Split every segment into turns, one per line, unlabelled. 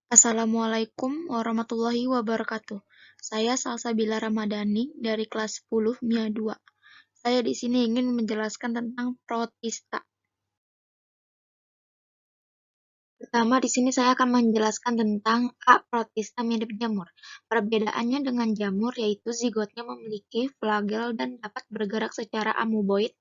Assalamualaikum warahmatullahi wabarakatuh. Saya Salsabila Ramadhani dari kelas 10 MIA 2. Saya di sini ingin menjelaskan tentang protista. Pertama, di sini saya akan menjelaskan tentang protista mirip jamur. Perbedaannya dengan jamur yaitu zigotnya memiliki flagel dan dapat bergerak secara amoeboid,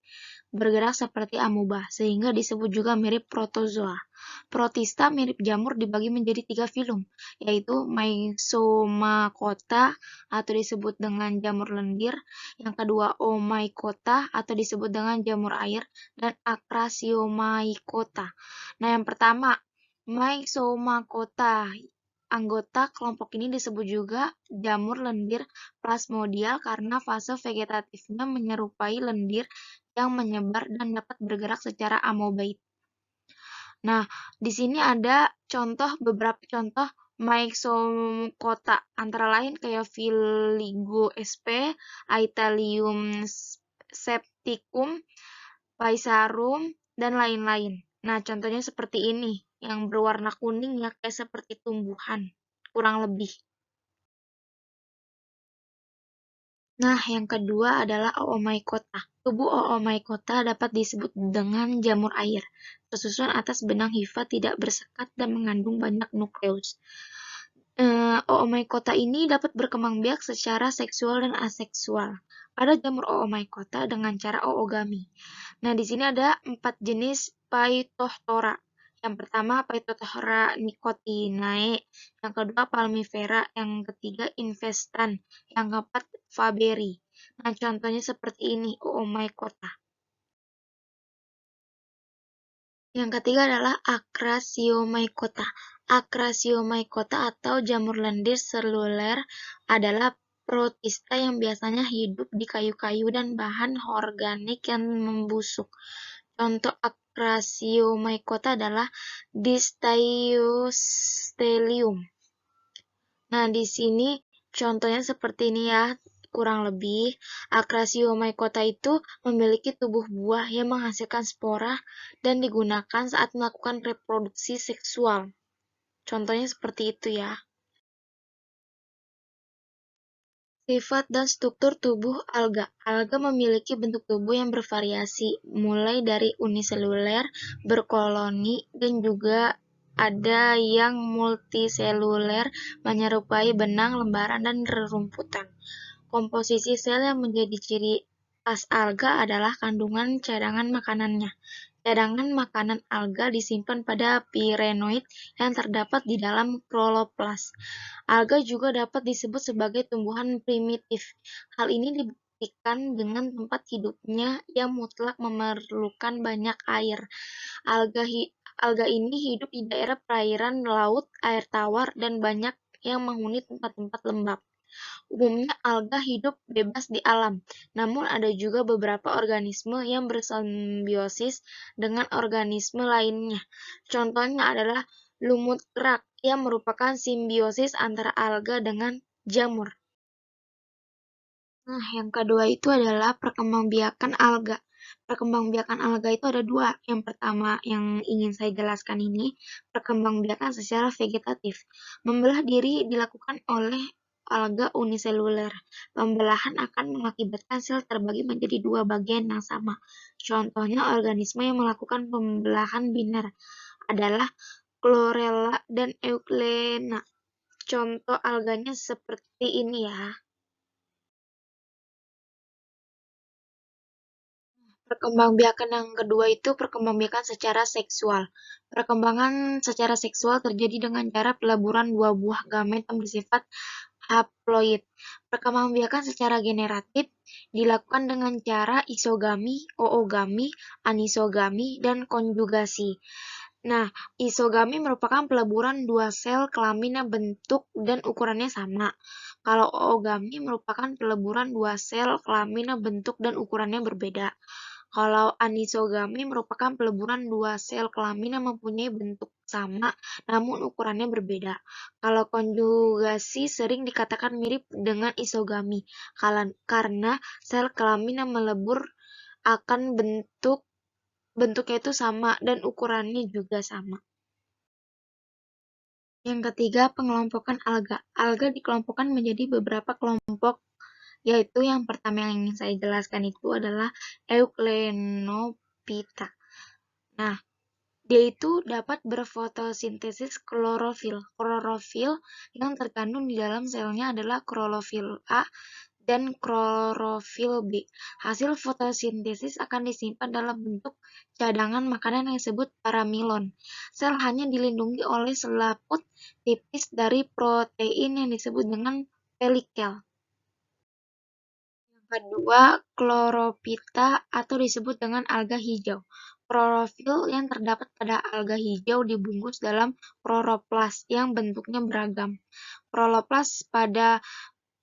bergerak seperti amoeba, sehingga disebut juga mirip protozoa. Protista mirip jamur dibagi menjadi 3 filum, yaitu Myxomacota atau disebut dengan jamur lendir, yang kedua Omycota atau disebut dengan jamur air, dan Acrasiomycota. Nah, yang pertama, Myxomacota. Anggota kelompok ini disebut juga jamur lendir plasmodial karena fase vegetatifnya menyerupai lendir yang menyebar dan dapat bergerak secara amoeboid. Nah, di sini ada beberapa contoh Myxomacota, antara lain kayak Viligo sp, Aethylium septicum, Paisarum, dan lain-lain. Nah, contohnya seperti ini, yang berwarna kuning ya, kayak seperti tumbuhan, kurang lebih. Nah, yang kedua adalah Oomycota. Tubuh Oomycota dapat disebut dengan jamur air, tersusun atas benang hifa tidak bersekat dan mengandung banyak nukleus. Oomycota ini dapat berkembang biak secara seksual dan aseksual. Ada jamur Oomycota dengan cara oogami. Nah, di sini ada 4 jenis Phytophthora. Yang pertama Phytophthora nicotinae, yang kedua Palmifera, yang ketiga Infestan, yang keempat Faberi. Nah, contohnya seperti ini Oomycota. Yang ketiga adalah Acrasiomycota. Acrasiomycota atau jamur lendir seluler adalah protista yang biasanya hidup di kayu-kayu dan bahan organik yang membusuk. Contoh Acrasiomycota adalah Distiostellium. Nah, di sini contohnya seperti ini ya, kurang lebih. Acrasiomycota itu memiliki tubuh buah yang menghasilkan spora dan digunakan saat melakukan reproduksi seksual. Contohnya seperti itu ya. Sifat dan struktur tubuh alga. Alga memiliki bentuk tubuh yang bervariasi, mulai dari uniseluler, berkoloni, dan juga ada yang multiseluler, menyerupai benang, lembaran, dan rerumputan. Komposisi sel yang menjadi ciri khas alga adalah kandungan cadangan makanannya. Cadangan makanan alga disimpan pada pirenoid yang terdapat di dalam kloroplas. Alga juga dapat disebut sebagai tumbuhan primitif. Hal ini dibuktikan dengan tempat hidupnya yang mutlak memerlukan banyak air. Alga ini hidup di daerah perairan laut, air tawar, dan banyak yang menghuni tempat-tempat lembab. Umumnya alga hidup bebas di alam, namun ada juga beberapa organisme yang bersimbiosis dengan organisme lainnya. Contohnya adalah lumut rak yang merupakan simbiosis antara alga dengan jamur. Nah, yang kedua itu adalah perkembangbiakan alga. Perkembangbiakan alga itu ada dua. Yang pertama yang ingin saya jelaskan ini, perkembangbiakan secara vegetatif. Membelah diri dilakukan oleh alga uniseluler. Pembelahan akan mengakibatkan sel terbagi menjadi dua bagian yang sama. Contohnya organisme yang melakukan pembelahan biner adalah Chlorella dan Euglena. Contoh alganya seperti ini ya. Perkembangbiakan yang kedua itu perkembangbiakan secara seksual. Perkembangan secara seksual terjadi dengan cara peleburan dua buah gamet yang bersifat haploid. Perkembangbiakan secara generatif dilakukan dengan cara isogami, oogami, anisogami, dan konjugasi. Nah, isogami merupakan peleburan dua sel kelamin yang bentuk dan ukurannya sama. Kalau oogami merupakan peleburan dua sel kelamin yang bentuk dan ukurannya berbeda. Kalau anisogami merupakan peleburan dua sel kelamin yang mempunyai bentuk sama namun ukurannya berbeda. Kalau konjugasi sering dikatakan mirip dengan isogami karena sel kelamin yang melebur akan bentuknya itu sama dan ukurannya juga sama. Yang ketiga, pengelompokan alga. Alga dikelompokkan menjadi beberapa kelompok, yaitu yang pertama yang ingin saya jelaskan itu adalah Euclenophyta. Nah, dia itu dapat berfotosintesis klorofil. Klorofil yang terkandung di dalam selnya adalah klorofil A dan klorofil B. Hasil fotosintesis akan disimpan dalam bentuk cadangan makanan yang disebut paramilon. Sel hanya dilindungi oleh selaput tipis dari protein yang disebut dengan pelikel. Yang kedua, kloropita atau disebut dengan alga hijau. Klorofil yang terdapat pada alga hijau dibungkus dalam kloroplas yang bentuknya beragam. Kloroplas pada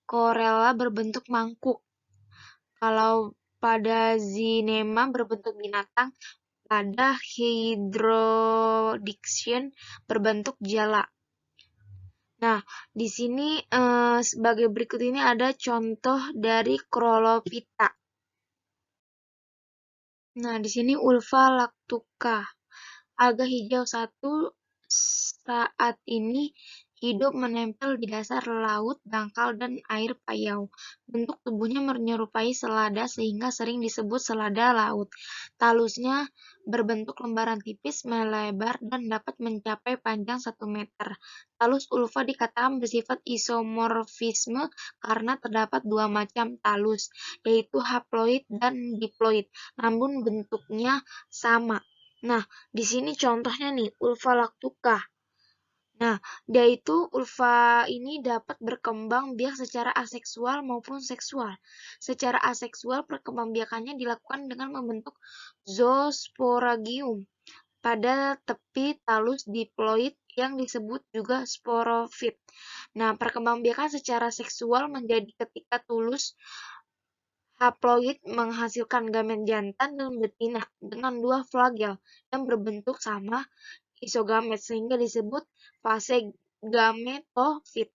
corolla berbentuk mangkuk. Kalau pada zinema berbentuk binatang, pada Hydrodiction berbentuk jala. Nah, di sini sebagai berikut ini ada contoh dari Klorophyta. Nah, di sini Ulva lactuca. Alga hijau satu saat ini hidup menempel di dasar laut, dangkal, dan air payau. Bentuk tubuhnya menyerupai selada sehingga sering disebut selada laut. Talusnya berbentuk lembaran tipis, melebar, dan dapat mencapai panjang 1 meter. Talus ulva dikatakan bersifat isomorfisme karena terdapat dua macam talus, yaitu haploid dan diploid, namun bentuknya sama. Nah, di sini contohnya nih, ulva lactuca. Nah, dia itu ulva ini dapat berkembang biak secara aseksual maupun seksual. Secara aseksual, perkembangbiakannya dilakukan dengan membentuk zoosporangium pada tepi talus diploid yang disebut juga sporofit. Nah, perkembangbiakan secara seksual menjadi ketika tulus haploid menghasilkan gamet jantan dan betina dengan dua flagel yang berbentuk sama isogamet sehingga disebut fase gametofit.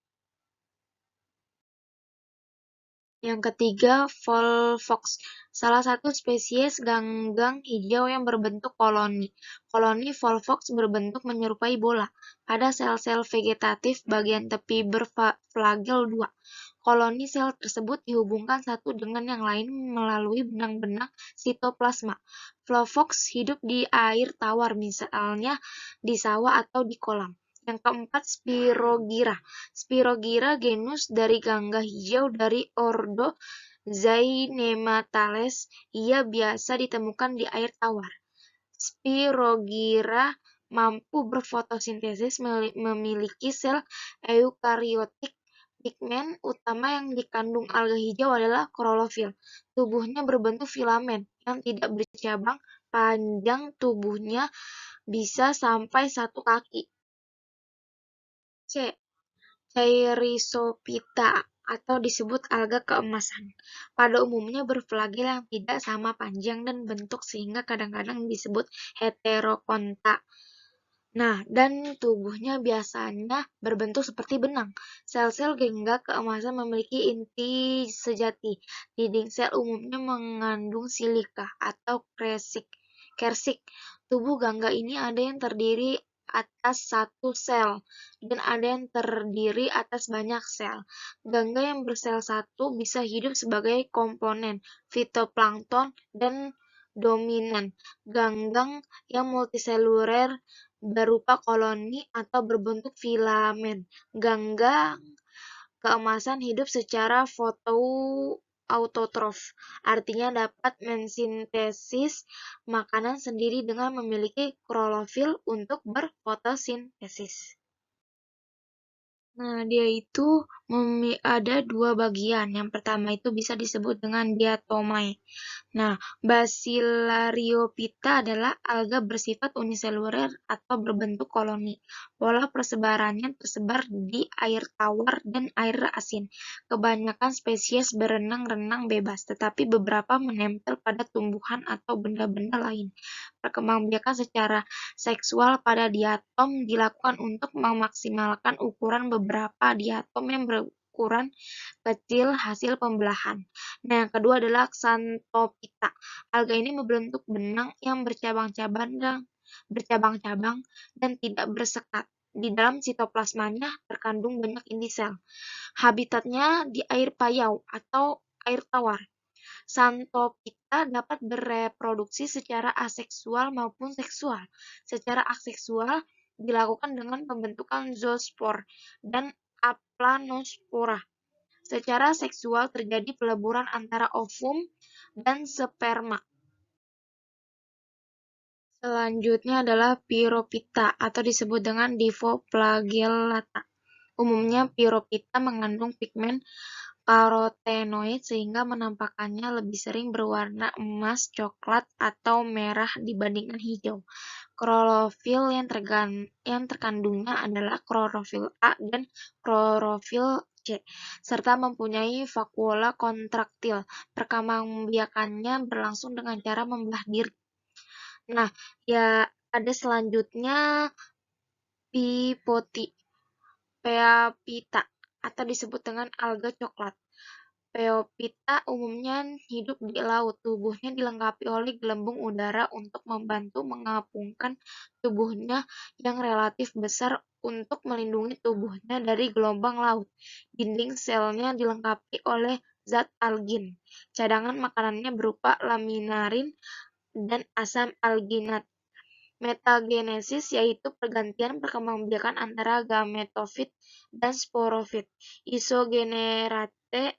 Yang ketiga, volvox, salah satu spesies ganggang hijau yang berbentuk koloni. Koloni volvox berbentuk menyerupai bola. Pada sel-sel vegetatif bagian tepi berflagel 2. Koloni sel tersebut dihubungkan satu dengan yang lain melalui benang-benang sitoplasma. Volvox hidup di air tawar, misalnya di sawah atau di kolam. Yang keempat, Spirogyra. Spirogyra genus dari gangga hijau dari ordo Zainematales. Ia biasa ditemukan di air tawar. Spirogyra mampu berfotosintesis, memiliki sel eukariotik. Pigmen utama yang dikandung alga hijau adalah klorofil. Tubuhnya berbentuk filamen yang tidak bercabang, panjang tubuhnya bisa sampai 1 kaki. C. Chairrhizophyta atau disebut alga keemasan. Pada umumnya berflagel yang tidak sama panjang dan bentuk sehingga kadang-kadang disebut heterokonta. Nah, dan tubuhnya biasanya berbentuk seperti benang. Sel-sel gangga keemasan memiliki inti sejati. Dinding sel umumnya mengandung silika atau kersik. Tubuh gangga ini ada yang terdiri atas satu sel dan ada yang terdiri atas banyak sel. Gangga yang bersel satu bisa hidup sebagai komponen fitoplankton dan dominan. Ganggang yang multiseluler berupa koloni atau berbentuk filamen. Ganggang keemasan hidup secara autotrof, artinya dapat mensintesis makanan sendiri dengan memiliki klorofil untuk berfotosintesis. Nah, dia itu ada dua bagian. Yang pertama itu bisa disebut dengan diatomai. Nah, Bacillariophyta adalah alga bersifat uniseluler atau berbentuk koloni. Pola persebarannya tersebar di air tawar dan air asin. Kebanyakan spesies berenang-renang bebas, tetapi beberapa menempel pada tumbuhan atau benda-benda lain. Perkembangbiakan secara seksual pada diatom dilakukan untuk memaksimalkan ukuran beberapa diatom yang berukuran kecil hasil pembelahan. Nah, yang kedua adalah Xanthophyta. Alga ini membentuk benang yang bercabang-cabang dan tidak bersekat. di dalam sitoplasmanya terkandung banyak inti sel. Habitatnya di air payau atau air tawar. Santopita dapat bereproduksi secara aseksual maupun seksual. Secara aseksual dilakukan dengan pembentukan zoospor dan aplanospora. Secara seksual terjadi peleburan antara ovum dan sperma. Selanjutnya adalah Pyropita atau disebut dengan Divoflagellata. Umumnya Pyropita mengandung pigmen karotenoid sehingga menampakkannya lebih sering berwarna emas, coklat, atau merah dibandingkan hijau. Klorofil yang terkandungnya adalah klorofil A dan klorofil C, serta mempunyai vakuola kontraktil. Perkembangbiakannya berlangsung dengan cara membelah diri. Nah, ya ada selanjutnya Peapita atau disebut dengan alga coklat. Peapita umumnya hidup di laut. Tubuhnya dilengkapi oleh gelembung udara untuk membantu mengapungkan tubuhnya yang relatif besar untuk melindungi tubuhnya dari gelombang laut. Dinding selnya dilengkapi oleh zat algin. Cadangan makanannya berupa laminarin dan asam alginat. Metagenesis yaitu pergantian perkembangbiakan antara gametofit dan sporofit. Isogenerate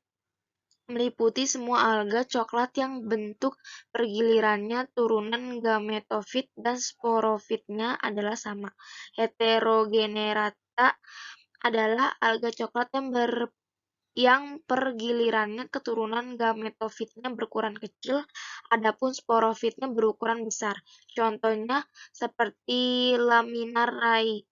meliputi semua alga coklat yang bentuk pergilirannya turunan gametofit dan sporofitnya adalah sama. Heterogenerata adalah alga coklat yang pergilirannya keturunan gametofitnya berukuran kecil, adapun sporofitnya berukuran besar. Contohnya seperti laminaria.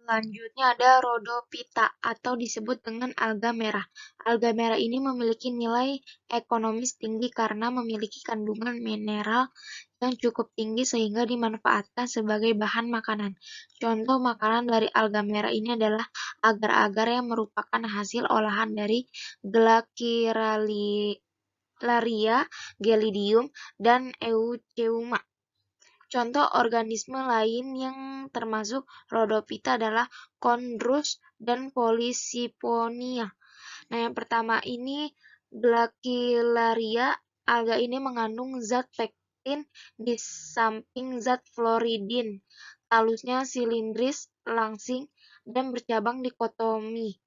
Selanjutnya ada Rhodophyta atau disebut dengan alga merah. Alga merah ini memiliki nilai ekonomis tinggi karena memiliki kandungan mineral yang cukup tinggi sehingga dimanfaatkan sebagai bahan makanan. Contoh makanan dari alga merah ini adalah agar-agar yang merupakan hasil olahan dari Glachylaria, Gelidium, dan Eucheuma. Contoh organisme lain yang termasuk Rhodophyta adalah Chondrus dan Polysiponia. Nah, yang pertama ini Glachylaria. Alga ini mengandung zat pektin di samping zat fluoridin. Talusnya silindris, langsing, dan bercabang dikotomi.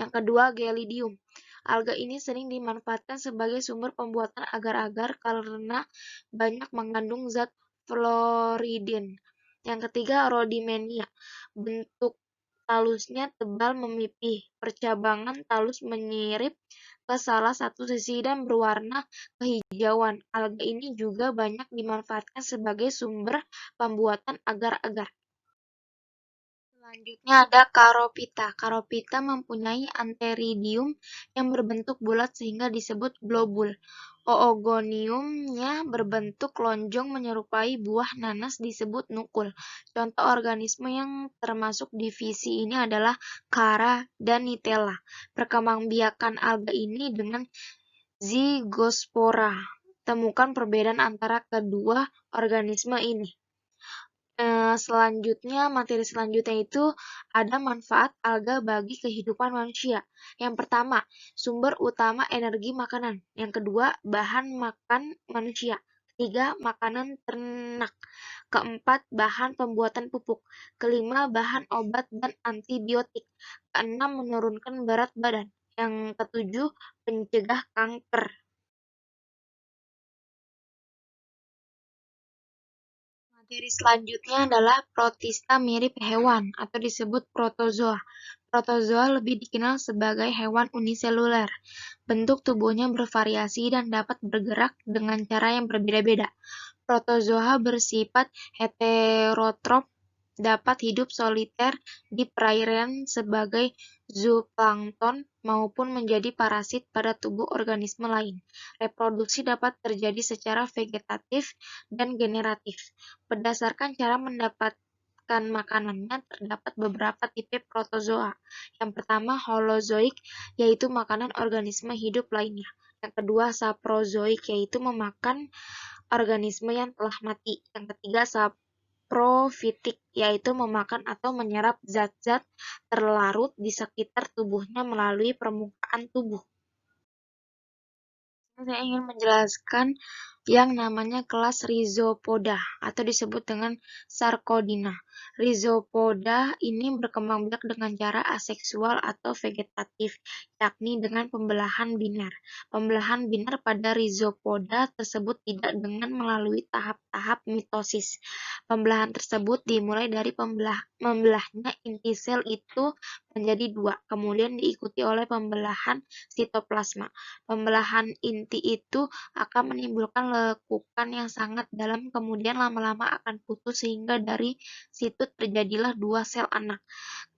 Yang kedua, Gelidium. Alga ini sering dimanfaatkan sebagai sumber pembuatan agar-agar karena banyak mengandung zat fluoridin. Yang ketiga, Rhodymenia. Bentuk talusnya tebal memipih. Percabangan talus menyirip ke salah satu sisi dan berwarna kehijauan. Alga ini juga banyak dimanfaatkan sebagai sumber pembuatan agar-agar. Selanjutnya ada Charophyta. Charophyta mempunyai antheridium yang berbentuk bulat sehingga disebut globul. Oogoniumnya berbentuk lonjong menyerupai buah nanas disebut nukul. Contoh organisme yang termasuk divisi ini adalah Chara dan Nitella. Perkembangbiakan alga ini dengan Zygospora. Temukan perbedaan antara kedua organisme ini. Materi selanjutnya itu ada manfaat alga bagi kehidupan manusia. Yang pertama, sumber utama energi makanan. Yang kedua, bahan makan manusia. Ketiga, makanan ternak. Keempat, bahan pembuatan pupuk. Kelima, bahan obat dan antibiotik. Keenam, menurunkan berat badan. Yang ketujuh, pencegah kanker. Materi selanjutnya adalah protista mirip hewan atau disebut protozoa. Protozoa lebih dikenal sebagai hewan uniseluler. Bentuk tubuhnya bervariasi dan dapat bergerak dengan cara yang berbeda-beda. Protozoa bersifat heterotrof, dapat hidup soliter di perairan sebagai zooplankton maupun menjadi parasit pada tubuh organisme lain. Reproduksi dapat terjadi secara vegetatif dan generatif. Berdasarkan cara mendapatkan makanannya, terdapat beberapa tipe protozoa. Yang pertama, holozoik, yaitu makanan organisme hidup lainnya. Yang kedua, saprozoik, yaitu memakan organisme yang telah mati. Yang ketiga, saprofitik, yaitu memakan atau menyerap zat-zat terlarut di sekitar tubuhnya melalui permukaan tubuh. Saya ingin menjelaskan yang namanya kelas Rhizopoda atau disebut dengan Sarcodina. Rhizopoda ini berkembang biak dengan cara aseksual atau vegetatif, yakni dengan pembelahan binar. Pembelahan binar pada Rhizopoda tersebut tidak dengan melalui tahap-tahap mitosis. Pembelahan tersebut dimulai dari membelahnya inti sel itu menjadi dua, kemudian diikuti oleh pembelahan sitoplasma. Pembelahan inti itu akan menimbulkan lekukan yang sangat dalam, kemudian lama-lama akan putus sehingga dari situ terjadilah dua sel anak.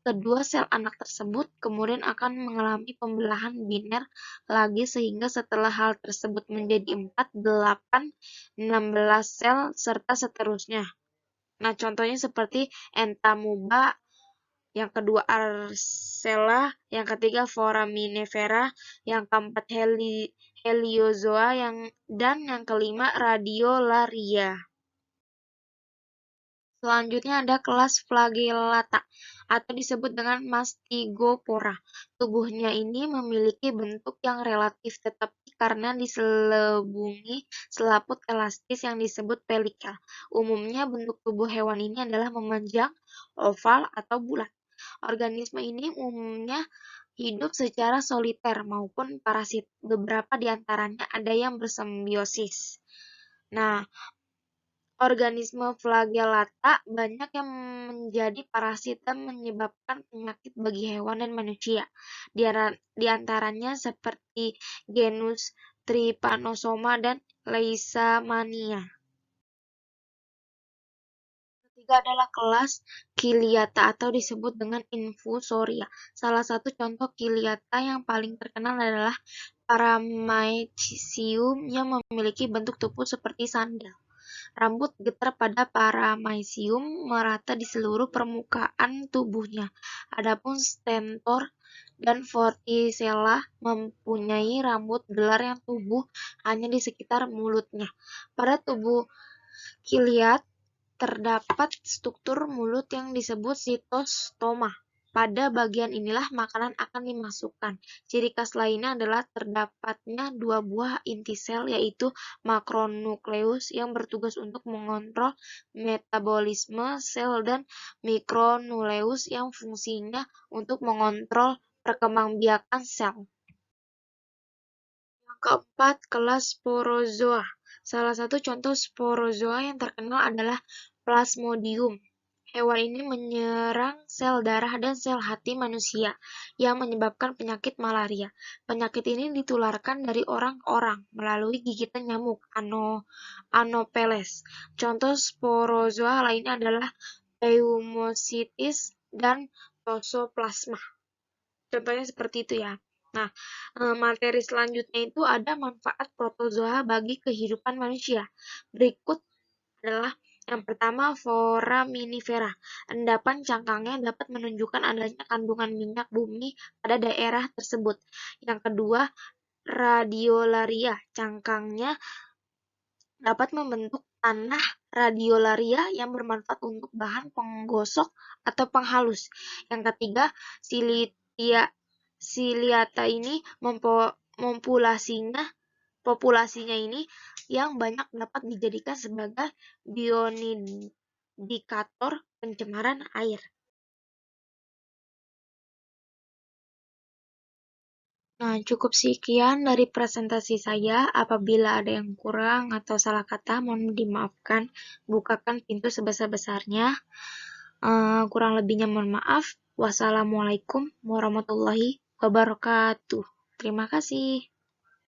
Kedua sel anak tersebut kemudian akan mengalami pembelahan biner lagi sehingga setelah hal tersebut menjadi 4, 8, 16 sel serta seterusnya. Nah, contohnya seperti entamuba, yang kedua Arcella, yang ketiga Foraminifera, yang keempat Heliozoa, dan yang kelima Radiolaria. Selanjutnya ada kelas Flagellata atau disebut dengan Mastigopora. Tubuhnya ini memiliki bentuk yang relatif tetap karena diselubungi selaput elastis yang disebut pelikel. Umumnya bentuk tubuh hewan ini adalah memanjang, oval, atau bulat. Organisme ini umumnya hidup secara soliter maupun parasit. Beberapa di antaranya ada yang bersimbiosis. Nah, organisme flagellata banyak yang menjadi parasit dan menyebabkan penyakit bagi hewan dan manusia. Di antaranya seperti genus Trypanosoma dan Leishmania. Ketiga adalah kelas Kiliata atau disebut dengan Infusoria. Salah satu contoh Kiliata yang paling terkenal adalah Paramecium yang memiliki bentuk tubuh seperti sandal. Rambut getar pada Paramecium merata di seluruh permukaan tubuhnya. Adapun Stentor dan Vorticella mempunyai rambut gelar yang tumbuh hanya di sekitar mulutnya. Pada tubuh Kiliat terdapat struktur mulut yang disebut sitostoma. Pada bagian inilah makanan akan dimasukkan. Ciri khas lainnya adalah terdapatnya dua buah inti sel, yaitu makronukleus yang bertugas untuk mengontrol metabolisme sel dan mikronuleus yang fungsinya untuk mengontrol perkembangbiakan sel. Yang keempat, kelas Sporozoa. Salah satu contoh sporozoa yang terkenal adalah Plasmodium. Hewan ini menyerang sel darah dan sel hati manusia yang menyebabkan penyakit malaria. Penyakit ini ditularkan dari orang ke orang melalui gigitan nyamuk Anopheles. Contoh sporozoa lainnya adalah Pneumocystis dan Toxoplasma. Contohnya seperti itu ya. Nah, materi selanjutnya itu ada manfaat protozoa bagi kehidupan manusia. Berikut adalah yang pertama, foraminifera. Endapan cangkangnya dapat menunjukkan adanya kandungan minyak bumi pada daerah tersebut. Yang kedua, radiolaria. Cangkangnya dapat membentuk tanah radiolaria yang bermanfaat untuk bahan penggosok atau penghalus. Yang ketiga, Ciliata ini populasinya ini yang banyak dapat dijadikan sebagai bioindikator pencemaran air. Nah, cukup sekian dari presentasi saya. Apabila ada yang kurang atau salah kata, mohon dimaafkan. Bukakan pintu sebesar-besarnya. Kurang lebihnya mohon maaf. Wassalamualaikum warahmatullahi wabarakatuh. Terima kasih.